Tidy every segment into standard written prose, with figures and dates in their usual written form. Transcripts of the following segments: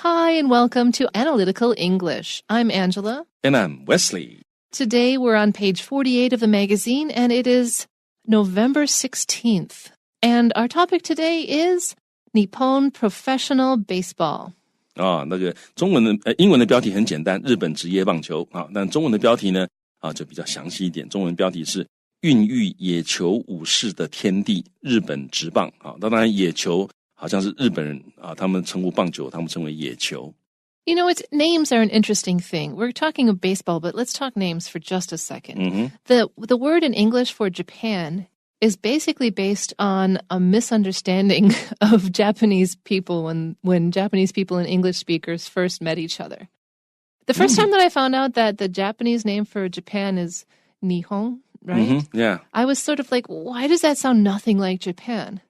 Hi, and welcome to Analytical English. I'm Angela. And I'm Wesley. Today we're on page 48 of the magazine, and it is November 16th. And our topic today is Nippon Professional Baseball. 那个英文的标题很简单，日本职业棒球啊，但中文的标题呢就比较详细一点。中文标题是孕育野球武士的天地，日本职棒啊。当然野球好像是日本人啊，他们称呼棒球，他们称为野球。You know, names are an interesting thing. We're talking of baseball, but let's talk names for just a second. Mm-hmm. The word in English for Japan is basically based on a misunderstanding of Japanese people when Japanese people and English speakers first met each other. The first time that I found out that the Japanese name for Japan is Nihon, right? Mm-hmm. Yeah. I was sort of like, why does that sound nothing like Japan?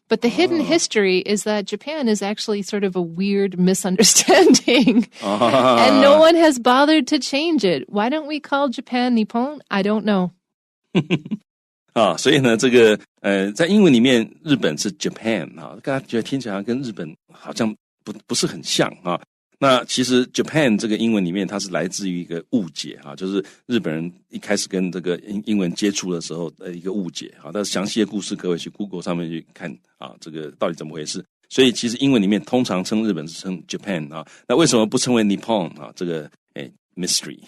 But the hidden history is that Japan is actually sort of a weird misunderstanding. And no one has bothered to change it. Why don't we call Japan Nippon? I don't know. 所以呢，这个在英文里面，日本是 Japan 啊，大家觉得听起来跟日本好像不是很像啊。那其实 Japan 这个英文里面，它是来自于一个误解啊，就是日本人一开始跟这个英文接触的时候的一个误解啊。但是详细的故事，各位去 Google 上面去看啊，这个到底怎么回事？所以其实英文里面通常称日本是称 Japan 啊，那为什么不称为 Nippon 啊？这个mystery。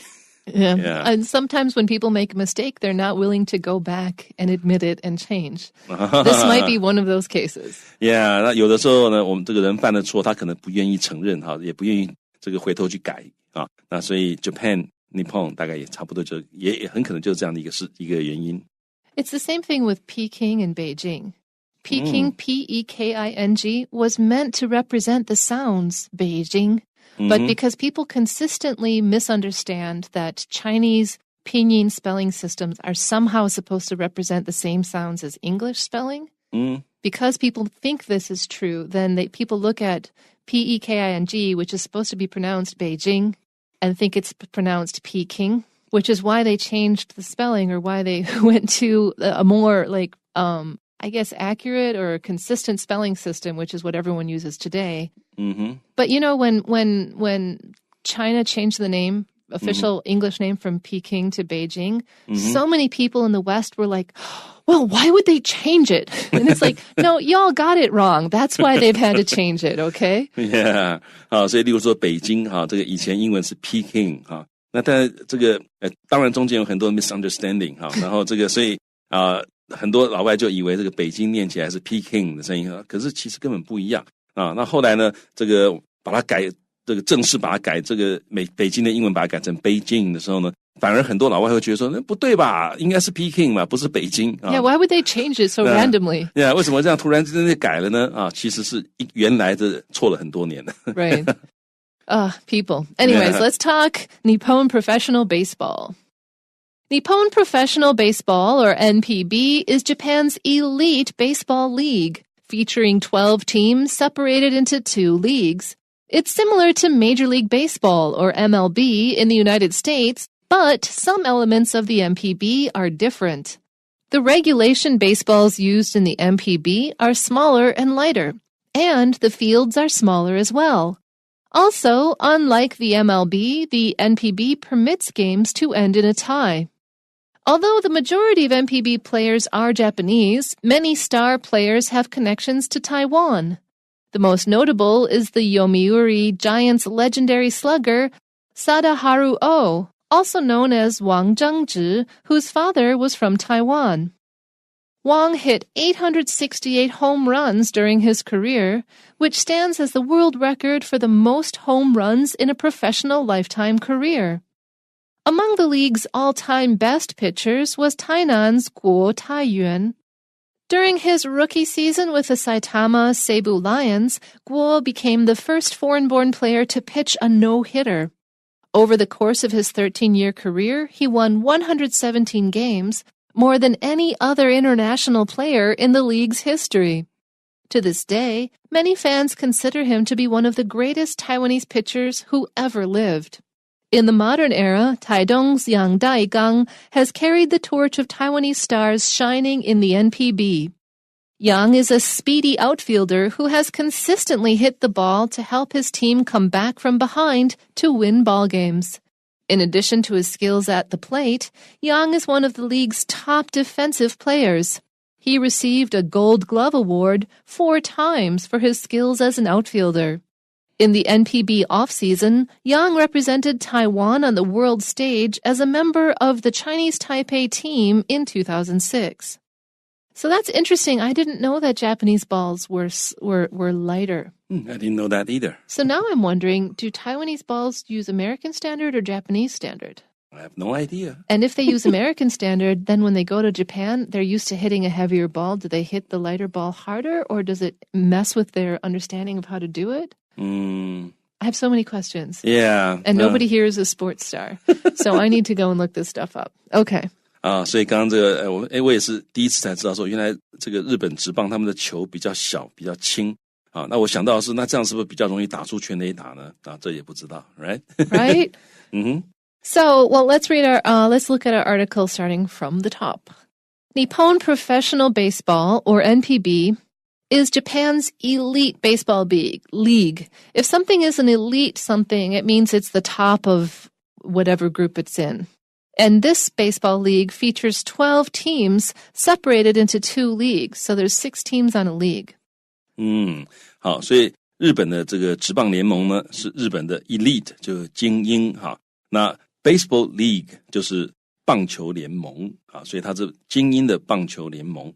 Yeah. And sometimes when people make a mistake, they're not willing to go back and admit it and change. This might be one of those cases. Yeah, 那有的时候呢，我们这个人犯了错，他可能不愿意承认哈，也不愿意这个回头去改啊。那所以 Japan, Nippon 大概也差不多也很可能就是这样的一个原因。It's the same thing with Peking and Beijing. Peking, P-E-K-I-N-G, was meant to represent the sounds Beijing. But because people consistently misunderstand that Chinese pinyin spelling systems are somehow supposed to represent the same sounds as English spelling, because people think this is true, then people look at P-E-K-I-N-G, which is supposed to be pronounced Beijing, and think it's pronounced Peking, which is why they changed the spelling or why they went to a more I guess accurate or consistent spelling system, which is what everyone uses today. But you know, when China changed the name, official English name from Peking to Beijing, so many people in the West were like, well, why would they change it? And it's like, no, y'all got it wrong. That's why they've had to change it, okay? Yeah. 所以例如说北京这个以前英文是 Peking 那但这个当然中间有很多 misunderstanding 然后这个所以很多老外就以为这个北京念起来是 Peking 的声音可是其实根本不一样那后来呢这个把它改这个正式把它改这个北京的英文把它改成 Beijing 的时候呢反而很多老外会觉得说那不对吧应该是 Peking 嘛不是北京Yeah, why would they change it so randomly? Yeah, 为什么这样突然之间改了呢其实是原来的错了很多年了 Right. People. Anyways, let's talk Nippon Professional Baseball. Nippon Professional Baseball, or NPB, is Japan's elite baseball league, featuring 12 teams separated into 2 leagues. It's similar to Major League Baseball, or MLB, in the United States, but some elements of the NPB are different. The regulation baseballs used in the NPB are smaller and lighter, and the fields are smaller as well. Also, unlike the MLB, the NPB permits games to end in a tie. Although the majority of NPB players are Japanese, many star players have connections to Taiwan. The most notable is the Yomiuri Giants' legendary slugger, Sadaharu Oh, also known as Wang Zhengzhi, whose father was from Taiwan. Wang hit 868 home runs during his career, which stands as the world record for the most home runs in a professional lifetime career. Among the league's all-time best pitchers was Tainan's Guo Taiyuan. During his rookie season with the Saitama Seibu Lions, Guo became the first foreign-born player to pitch a no-hitter. Over the course of his 13-year career, he won 117 games, more than any other international player in the league's history. To this day, many fans consider him to be one of the greatest Taiwanese pitchers who ever lived. In the modern era, Taidong's Yang Daigang has carried the torch of Taiwanese stars shining in the NPB. Yang is a speedy outfielder who has consistently hit the ball to help his team come back from behind to win ball games. In addition to his skills at the plate, Yang is one of the league's top defensive players. He received a Gold Glove Award 4 times for his skills as an outfielder. In the NPB offseason, Yang represented Taiwan on the world stage as a member of the Chinese Taipei team in 2006. So that's interesting. I didn't know that Japanese balls were lighter. I didn't know that either. So now I'm wondering, do Taiwanese balls use American standard or Japanese standard? I have no idea. And if they use American standard, then when they go to Japan, they're used to hitting a heavier ball. Do they hit the lighter ball harder, or does it mess with their understanding of how to do it? I have so many questions. Yeah. And nobody here is a sports star. So I need to go and look this stuff up. Okay. 所以刚刚这个我也是第一次才知道说，原来这个日本职棒他们的球比较小，比较轻啊。那我想到的是，那这样是不是比较容易打出全垒打呢？啊，这也不知道 ，right? Right. So, well, let's look at our article starting from the top. Nippon Professional Baseball, or NPB, is Japan's elite baseball league. If something is an elite something, it means it's the top of whatever group it's in. And this baseball league features 12 teams separated into 2 leagues. So there's 6 teams on a league. 好，所以日本的这个职棒联盟呢，是日本的 elite， 就是精英哈。那 baseball league 就是棒球联盟啊，所以它是精英的棒球联盟。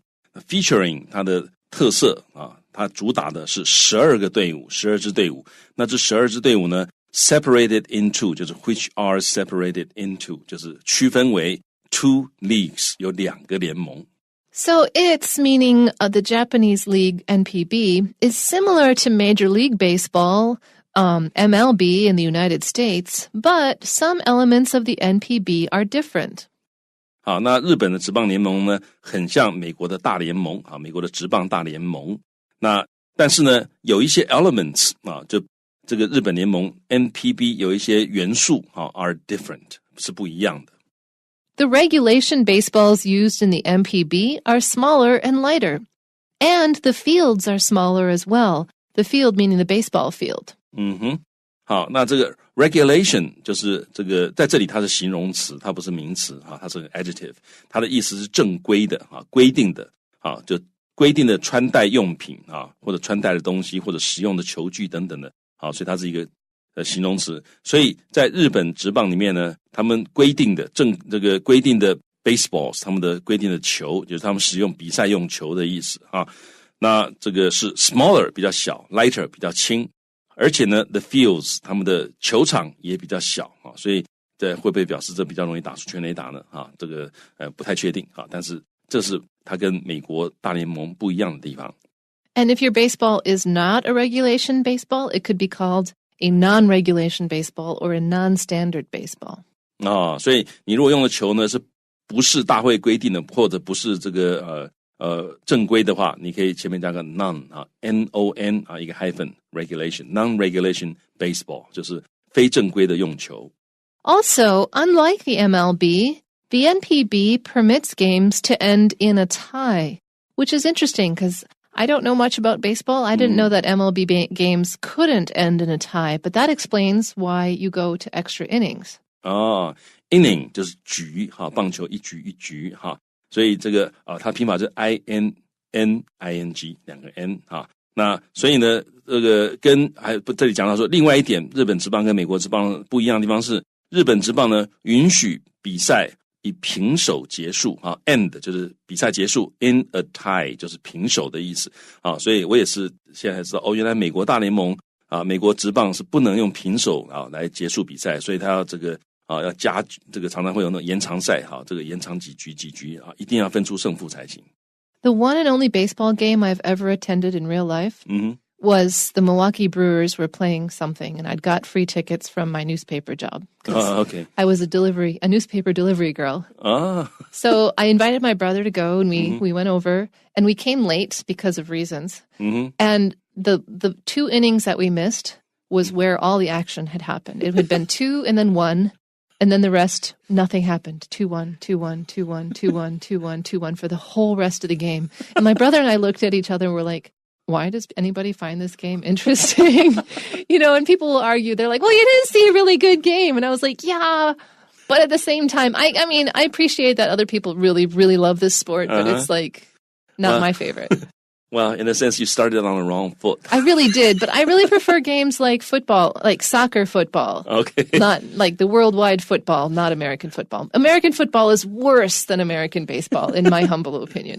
featuring 它的特色啊，它主打的是12个队伍，12支队伍。那这12支队伍呢？Separated into 就是 which are separated into 就是区分为 2 leagues 有2个联盟。So its meaning the Japanese league NPB is similar to Major League Baseball, MLB in the United States, but some elements of the NPB are different. 好，那日本的职棒联盟呢，很像美国的大联盟啊，美国的职棒大联盟。那但是呢，有一些 elements 啊，就这个日本联盟 NPB 有一些元素are different 是不一样的。The regulation baseballs used in the NPB are smaller and lighter, and the fields are smaller as well. The field meaning the baseball field. 好，那这个 regulation 就是这个在这里它是形容词，它不是名词它是个 adjective， 它的意思是正规的规定的就规定的穿戴用品或者穿戴的东西或者使用的球具等等的。好，所以它是一个形容词。所以在日本职棒里面呢，他们规定的这个规定的 baseballs， 他们的规定的球，就是他们使用比赛用球的意思那这个是 smaller 比较小 ，lighter 比较轻，而且呢 the fields 他们的球场也比较小所以这会不会表示这比较容易打出全垒打呢？这个不太确定但是这是它跟美国大联盟不一样的地方。And if your baseball is not a regulation baseball, it could be called a non-regulation baseball or a non-standard baseball. 所以你如果用的球呢是不是大会规定的，或者不是这个正规的话，你可以前面加个 non N-O-N 一个 hyphen regulation non-regulation baseball 就是非正规的用球。Also, unlike the MLB, the NPB permits games to end in a tie, which is interesting because I don't know much about baseball. I didn't know that MLB games couldn't end in a tie, but that explains why you go to extra innings. Inning 就是局棒球一局一局所以这个它拼法就是 INNING 两个 N 那所以呢这个这里讲到说另外一点日本职棒跟美国职棒不一样的地方是日本职棒呢允许比赛以平手结束end 就是比赛结束 in a tie 就是平手的意思所以我也是现在才知道原来美国大联盟美国职棒是不能用平手来结束比赛，所以他要这个要加这个常常会有那种延长赛这个延长几局一定要分出胜负才行。The one and only baseball game I've ever attended in real life was the Milwaukee Brewers were playing something, and I'd got free tickets from my newspaper job. Okay. I was a newspaper delivery girl. So I invited my brother to go, and we went over, and we came late because of reasons. And the 2 innings that we missed was where all the action had happened. It had been 2 and then 1. And then the rest, nothing happened. 2-1, 2-1, 2-1, 2-1, 2-1, 2-1 for the whole rest of the game. And my brother and I looked at each other and were like, why does anybody find this game interesting? And people will argue. They're like, well, you didn't see a really good game. And I was like, yeah. But at the same time, I mean, I appreciate that other people really, really love this sport, but it's like not my favorite. Well, in a sense, you started on the wrong foot. I really did, but I really prefer games like football, like soccer football. Okay. Not like the worldwide football, not American football. American football is worse than American baseball, in my humble opinion.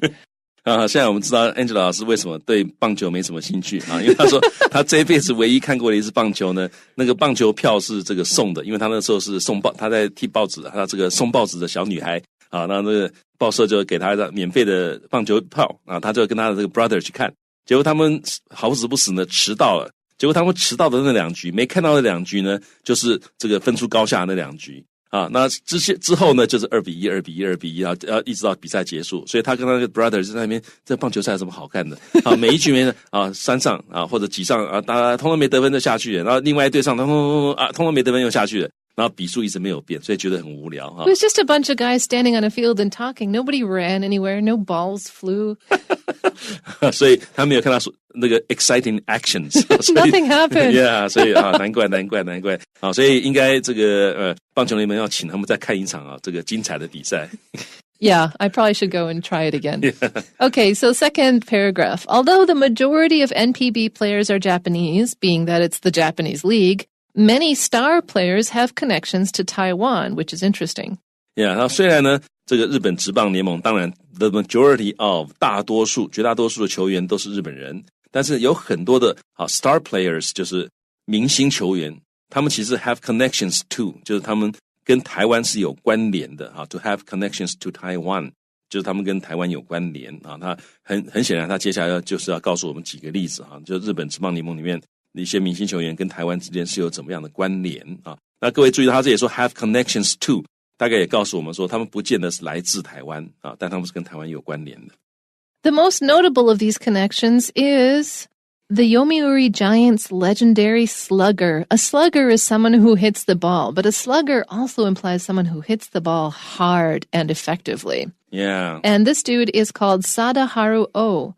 现在我们知道 Angela 老师为什么对棒球没什么兴趣因为他说他这一辈子唯一看过的一次棒球呢，那个棒球票是这个送的，因为他那时候是送报，他在替报纸，他这个送报纸的小女孩那这个报社就给他免费的棒球票他就跟他的这个 brother 去看，结果他们好死不死呢迟到了，结果他们迟到的那2局没看到的2局呢，就是这个分出高下的那2局那之后呢，就是2-1、2-1、2-1，然后一直到比赛结束。所以他跟他的 brother 就在那边，这棒球赛有什么好看的每一局没3上或者几上大家通通没得分就下去了，然后另外一队上通通没得分又下去了。然后比数一直没有变，所以觉得很无聊It was just a bunch of guys standing on a field and talking. Nobody ran anywhere. No balls flew. 所以他没有看到那个 exciting actions. Nothing happened. Yeah, 所以难怪所以应该这个棒球联盟要请他们再看一场这个精彩的比赛。Yeah, I probably should go and try it again. Yeah. Okay, so second paragraph. Although the majority of NPB players are Japanese, being that it's the Japanese league, many star players have connections to Taiwan, which is interesting. Yeah, 那虽然呢，这个日本职棒联盟当然 the majority of 绝大多数的球员都是日本人，但是有很多的star players 就是明星球员，他们其实 have connections to 就是他们跟台湾是有关联的to have connections to Taiwan 就是他们跟台湾有关联他很显然他接下来就是要告诉我们几个例子就日本职棒联盟里面一些明星球员跟台湾之间是有怎么样的关联那各位注意到他这里说 have connections to 大概也告诉我们说他们不见得是来自台湾但他们是跟台湾有关联的。 The most notable of these connections is the Yomiuri Giants' legendary slugger. A slugger is someone who hits the ball, but a slugger also implies someone who hits the ball hard and effectively. Yeah. And this dude is called Sadaharu Oh.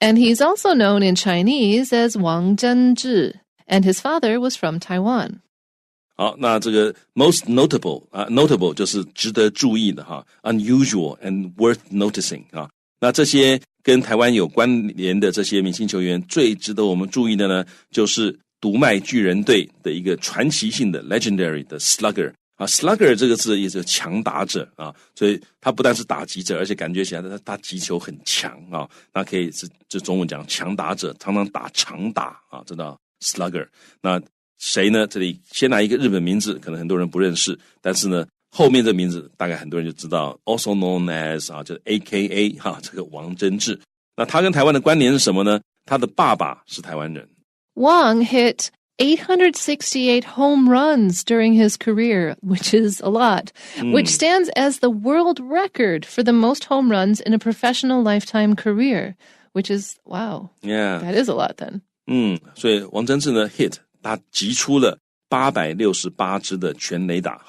And he's also known in Chinese as Wang Zhenzhi, and his father was from Taiwan. 好，那这个 most notable 就是值得注意的unusual and worth noticing 那这些跟台湾有关联的这些明星球员，最值得我们注意的呢，就是读卖巨人队的一个传奇性的 legendary 的 slugger。slugger 这个字也是强打者所以他不但是打击者，而且感觉起来他击球很强那可以是就中文讲强打者，常常打长打知道 slugger。那谁呢？这里先来一个日本名字，可能很多人不认识，但是呢后面这名字大概很多人就知道 ，also known as 就是 AKA 这个王贞治。那他跟台湾的关联是什么呢？他的爸爸是台湾人。Wang hit 868 home runs during his career, which is a lot, which stands as the world record for the most home runs in a professional lifetime career, which is, wow. Yeah. That is a lot then. 所以王贞治呢 hit 他击出了868支的全垒打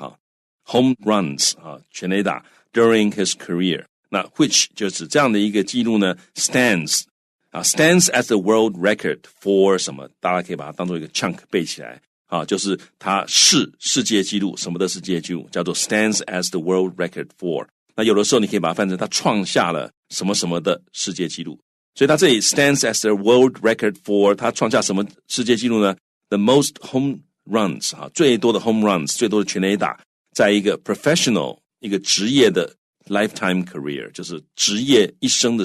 home runs 全垒打 during his career。那 which 就是这样的一个记录呢 stands as the world record for 什么？大家可以把它当做一个 chunk 背起来就是它是世界纪录，什么的世界纪录叫做 stands as the world record for。那有的时候你可以把它翻成它创下了什么什么的世界纪录，所以它这里 stands as the world record for 它创下什么世界纪录呢 ？The most home runs 最多的 home runs 最多的全垒打，在一个 professional 一个职业的lifetime career 就是职业一生的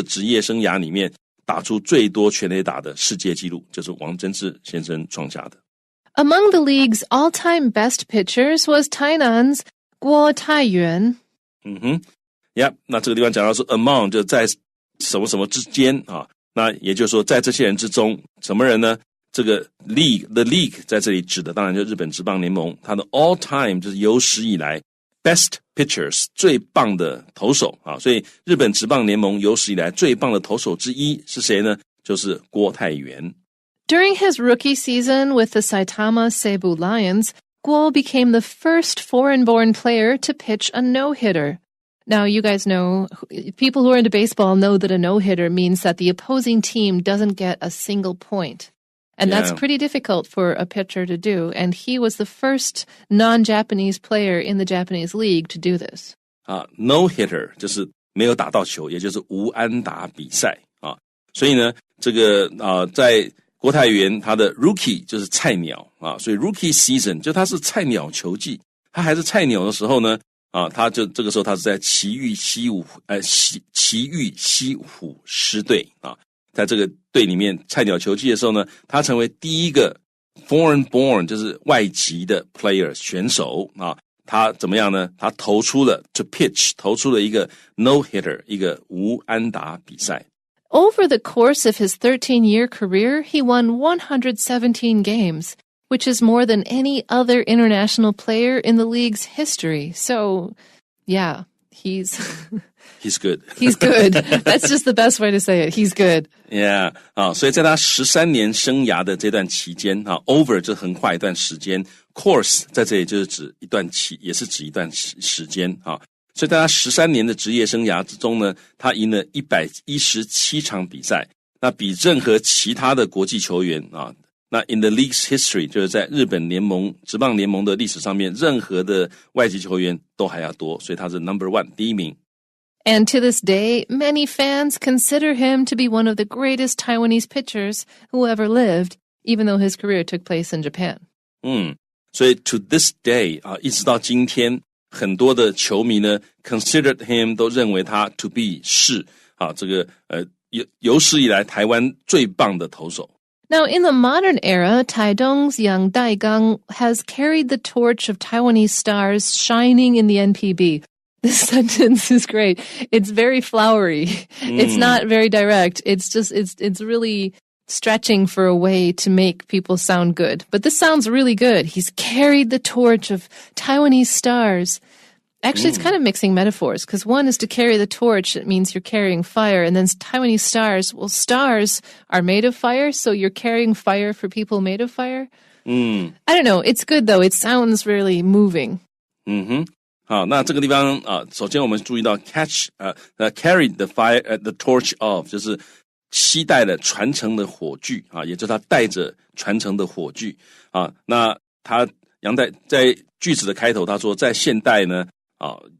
职业生涯里面打出最多全垒打的世界纪录，就是王贞治先生创下的。Among the league's all-time best pitchers was Tainan's Guo Taiyuan. Yeah, 那这个地方讲到说 among 就在什么什么之间那也就是说在这些人之中，什么人呢？这个 the league 在这里指的当然就是日本职棒联盟，它的 all-time 就是有史以来Best pitchers 最棒的投手所以日本职棒联盟有史以来最棒的投手之一是谁呢？就是郭泰源。During his rookie season with the Saitama Seibu Lions, Guo became the first foreign-born player to pitch a no-hitter. Now, you guys know, people who are into baseball know that a no-hitter means that the opposing team doesn't get a single point. And that's pretty difficult for a pitcher to do. And he was the first non-Japanese player in the Japanese league to do this. No-hitter 就是没有打到球，也就是无安打比赛啊。所以呢，这个在国泰元他的 rookie 就是菜鸟啊，所以 rookie season 就他是菜鸟球季，他还是菜鸟的时候呢。他就这个时候他是在奇遇西虎狮队啊，在这个队里面菜鸟球季的时候呢，他成为第一个 foreign born 就是外籍的 player 选手啊，他怎么样呢？他投出了 to pitch 投出了一个 no hitter 一个无安打比赛。Over the course of his 13-year career, he won 117 games.Which is more than any other international player in the league's history. So, yeah, he's good. He's good. That's just the best way to say it. He's good. Yeah. 所以在他13年生涯的这段期间over 就很快一段时间 course 在这里就是指一段期，也是指一段时间所以在他13年的职业生涯之中呢，他赢了117场比赛，那比任何其他的国际球员那 in the league's history 就是在日本联盟职棒联盟的历史上面，任何的外籍球员都还要多，所以他是 number one 第一名。And to this day, many fans consider him to be one of the greatest Taiwanese pitchers who ever lived, even though his career took place in Japan. 所以 to this day 一直到今天，很多的球迷呢 considered him 都认为他 to be 是这个有史以来台湾最棒的投手。Now, in the modern era, Taidong's Yang Daigang has carried the torch of Taiwanese stars shining in the NPB. This sentence is great. It's very flowery. It's not very direct. It's just, it's really stretching for a way to make people sound good. But this sounds really good. He's carried the torch of Taiwanese stars.Actually, it's kind of mixing metaphors, because one is to carry the torch. It means you're carrying fire. And then Taiwanese stars, well, stars are made of fire, so you're carrying fire for people made of fire. I don't know. It's good, though. It sounds really moving. 好，那这个地方首先我们注意到 carry the fire the torch of 就是期待的传承的火炬也就是他带着传承的火炬那他杨代在句子的开头他说，在现代呢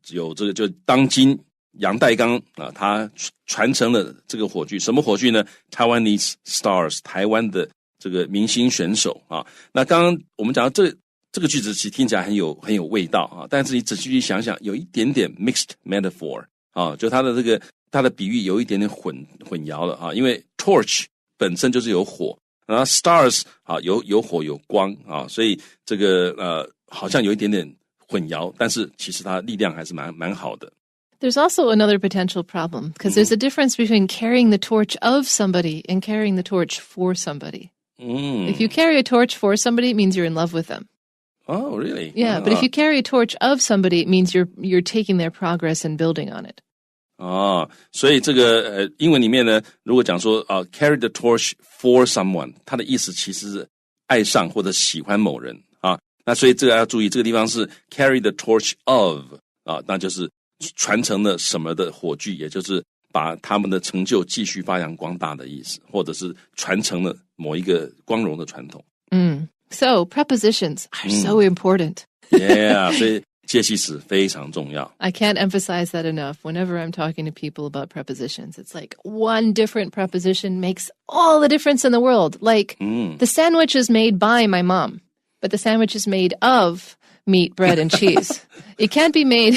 有这个就当今杨代刚他传承了这个火炬，什么火炬呢 ？Taiwanese stars 台湾的这个明星选手那刚刚我们讲到这个句子其实听起来很有味道但是你仔细去想想，有一点点 mixed metaphor 就它的比喻有一点点混淆了因为 torch 本身就是有火，然后 stars 有火有光所以这个好像有一点点混淆，但是其实它力量还是蛮好的。There's also another potential problem, because there's a difference between carrying the torch of somebody and carrying the torch for somebody. If you carry a torch for somebody, it means you're in love with them. Oh, really? Yeah, but if you carry a torch of somebody, it means you're taking their progress and building on it. 所以这个英文里面呢，如果讲说carry the torch for someone， 它的意思其实是爱上或者喜欢某人那所以这个要注意，这个地方是 carry the torch of 那就是传承了什么的火炬，也就是把他们的成就继续发扬光大的意思，或者是传承了某一个光荣的传统。So prepositions are so important. Yeah, 所以介系词非常重要。I can't emphasize that enough. Whenever I'm talking to people about prepositions, it's like one different preposition makes all the difference in the world. Like the sandwich is made by my mom, but the sandwich is made of meat, bread, and cheese. It can't be made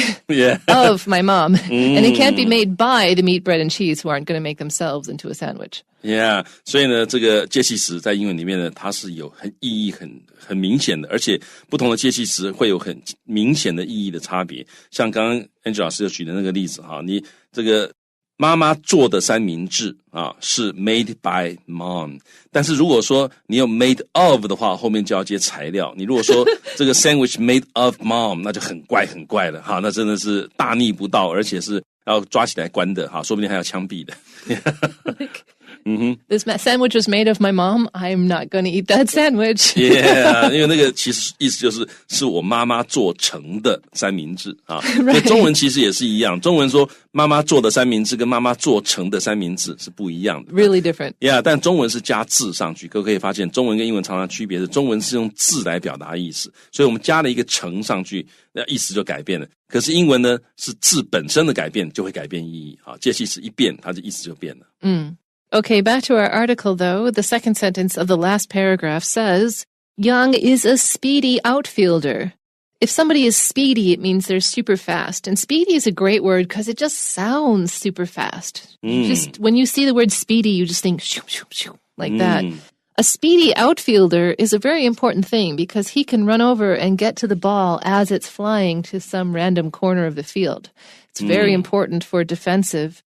of my mom, and it can't be made by the meat, bread, and cheese who aren't going to make themselves into a sandwich. Yeah, 所以呢，这个介系词在英文里面呢，它是有意义很明显的，而且不同的介系词会有很明显的意义的差别。像刚刚 Angela 老师举的那个例子你这个妈妈做的三明治是 made by mom， 但是如果说你有 made of 的话，后面就要接材料。你如果说这个 sandwich made of mom， 那就很怪了那真的是大逆不道，而且是要抓起来关的说不定还要枪毙的。This sandwich was made of my mom. I'm not going to eat that sandwich. Yeah, 因为那个其实意思是我妈妈做成的三明治啊。所以中文其实也是一样，中文说妈妈做的三明治跟妈妈做成的三明治是不一样的。Really different. Yeah, 但中文是加字上去，各位可以发现中文跟英文常常区别是中文是用字来表达意思，所以我们加了一个成上去，那意思就改变了。可是英文呢是字本身的改变就会改变意义啊，介系词一变，它的意思就变了。Okay, back to our article, though. The second sentence of the last paragraph says, Young is a speedy outfielder. If somebody is speedy, it means they're super fast. And speedy is a great word because it just sounds super fast. When you see the word speedy, you just think, shoo, shoo, shoo, like that. A speedy outfielder is a very important thing because he can run over and get to the ball as it's flying to some random corner of the field. It's very important for defensive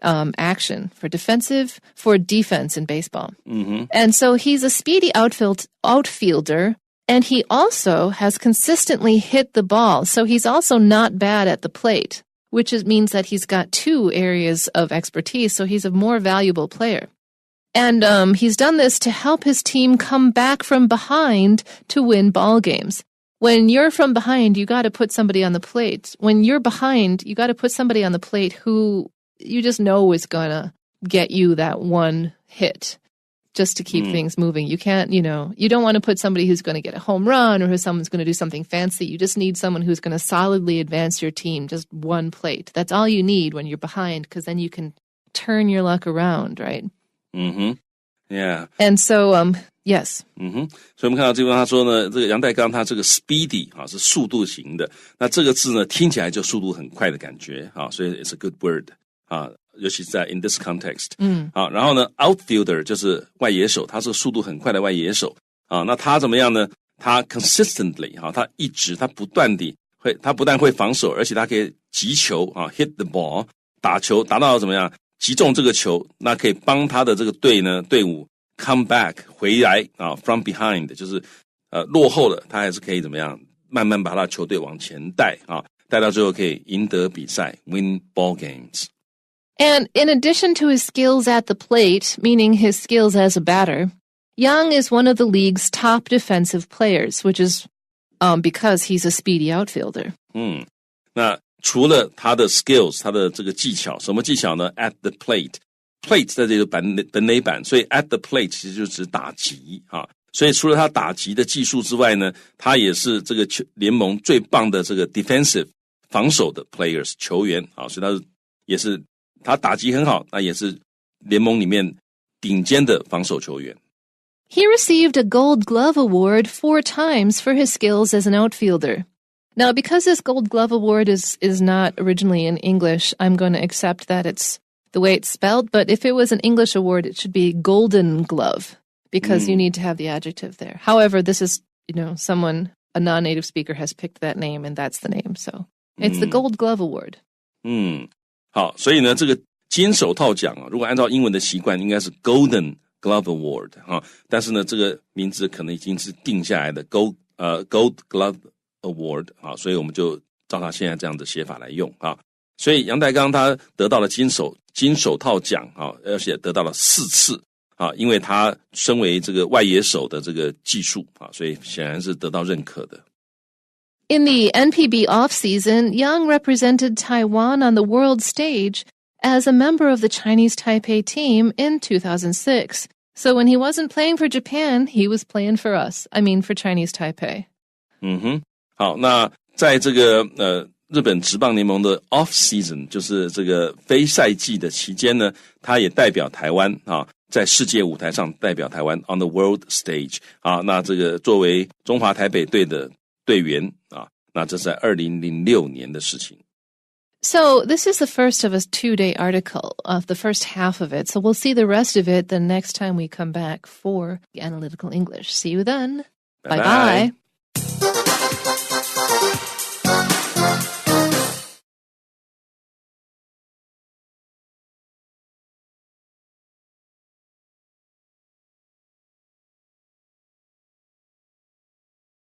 action, for defense in baseball. And so he's a speedy outfielder, and he also has consistently hit the ball. So he's also not bad at the plate, which means that he's got two areas of expertise, so he's a more valuable player. And he's done this to help his team come back from behind to win ball games. When you're from behind, you got to put somebody on the plate. When you're behind, you got to put somebody on the plate who you just know is going to get you that one hit just to keep things moving. You can't, you don't want to put somebody who's going to get a home run or who someone's going to do something fancy. You just need someone who's going to solidly advance your team, just one plate. That's all you need when you're behind, because then you can turn your luck around, right? Yeah. And so, yes. 所以我们看到这边他说呢，这个杨代刚他这个 speedy 是速度型的，那这个字呢听起来就速度很快的感觉所以 it's a good word 尤其是在 in this context 然后呢 outfielder 就是外野手，他是速度很快的外野手那他怎么样呢？他 consistently 他不断地他不但会防守，而且他可以击球hit the ball 打球达到怎么样击中这个球，那可以帮他的这个队伍 come back 回来from behind 就是落后了，他还是可以怎么样慢慢把他球队往前带带到最后可以赢得比赛 win ball games. And in addition to his skills at the plate, meaning his skills as a batter, Young is one of the league's top defensive players, which is because he's a speedy outfielder. 那除了他的 skills 他的这个技巧，什么技巧呢？ at the plate 在这里本垒板，所以 at the plate 其实就指打击所以除了他打击的技术之外呢，他也是这个联盟最棒的这个 defensive 防守的 players 球员所以他打击很好，那也是联盟里面顶尖的防守球员。He received a Gold Glove Award 4 times for his skills as an outfielder. Now, because this Gold Glove Award is not originally in English, I'm going to accept that it's the way it's spelled, but if it was an English award, it should be Golden Glove, because you need to have the adjective there. However, this is, a non-native speaker has picked that name, and that's the name, so it's the Gold Glove Award. 好，所以呢，这个金手套奖如果按照英文的习惯，应该是 Golden Glove Award 但是呢，这个名字可能已经是定下来的 Gold Glove Award 所以我们就照他现在这样的写法来用所以杨代刚他得到了金手套奖而且得到了4次因为他身为这个外野手的这个技术所以显然是得到认可的。In the NPB offseason, Young represented Taiwan on the world stage as a member of the Chinese Taipei team in 2006. So when he wasn't playing for Japan, he was playing for us. I mean, for Chinese Taipei. 好，那在这个日本职棒联盟的 off season， 就是这个非赛季的期间呢，他也代表台湾在世界舞台上代表台湾 on the world stage 那这个作为中华台北队的队员那这是在2006年的事情。So this is the first of a 2-day article of the first half of it. So we'll see the rest of it the next time we come back for Analytical English. See you then. Bye-bye.